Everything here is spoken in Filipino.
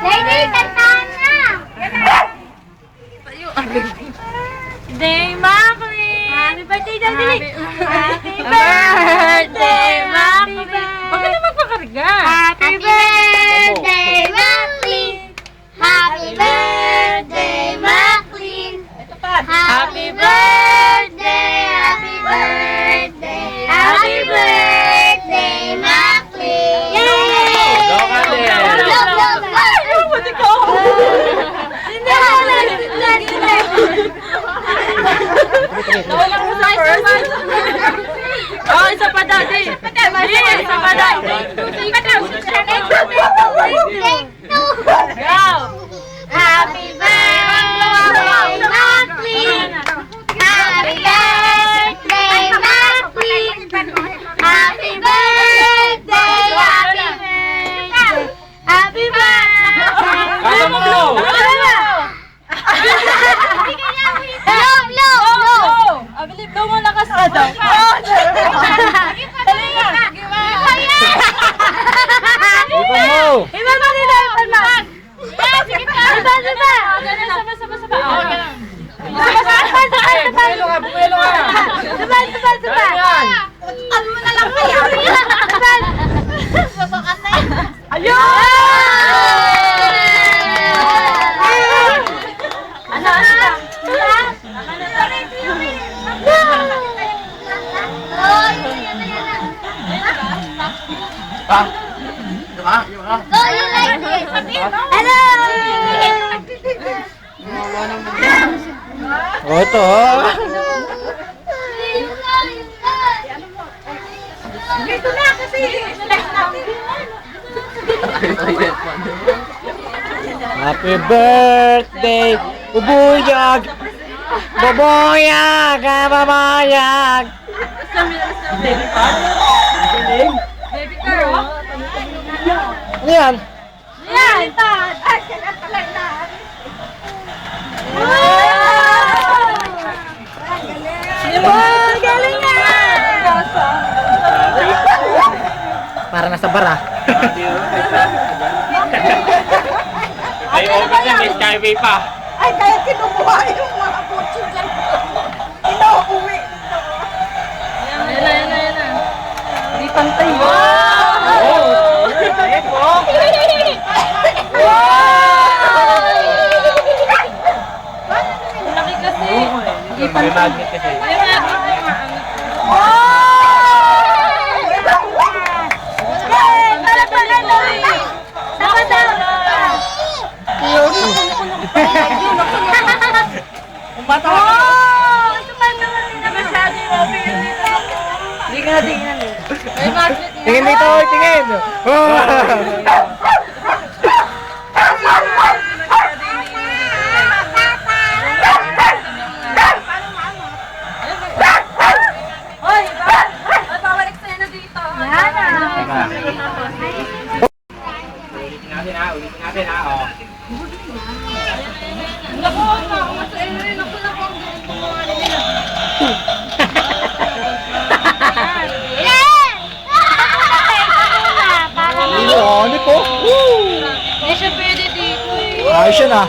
Day, kantahan na! Day, Macklin! Happy birthday, Daddy! Happy birthday, Macklin! Huwag ka na magpakarga. Happy birthday, Macklin! Happy birthday, Macklin! Happy birthday, happy birthday, happy birthday, Macklin! Yay! Love! Pati ko! Hindi Nawala ko sa first. Oh, isa pa daddy. Isa pa daddy. Go! Happy birthday, Macklin! Happy birthday, Macklin! Happy birthday, happy birthday! Kaya mo! Love! Abilib daw mo lakas na daw. Dali nga. Ipan mo! Iba ba nila? Sige pa! Iba! Saba. Oh, ganun. Bumelo ka! Saba! Ano mo na lang kaya? Susukat na yan. Ayun! Ano? Ah! Yung ka? Go, you like it! Hello! Oh, ito oh! Dito na kasi! Happy birthday! Bubuyag! Bubuyag! Bubuyag! Baby girl. Ano yan? Yan! Ay, kailan pala na! Galing nga! Para nasa bar ah. May open na, may skyway pa. Ay, kaya kinukuha yung mga butsi dyan. Inuuwi. Yan na. Di pantay. Laki kasi. May magnet kasi. May magnet yan. Tingin dito, tingin! Hoy, babalik sa'yo na dito. Ulitin natin ha, oh. Naku, ako sa inyo. Naku, ang gumawa nila. Ano po? Hindi siya pwede dito eh. Ayos yun ah.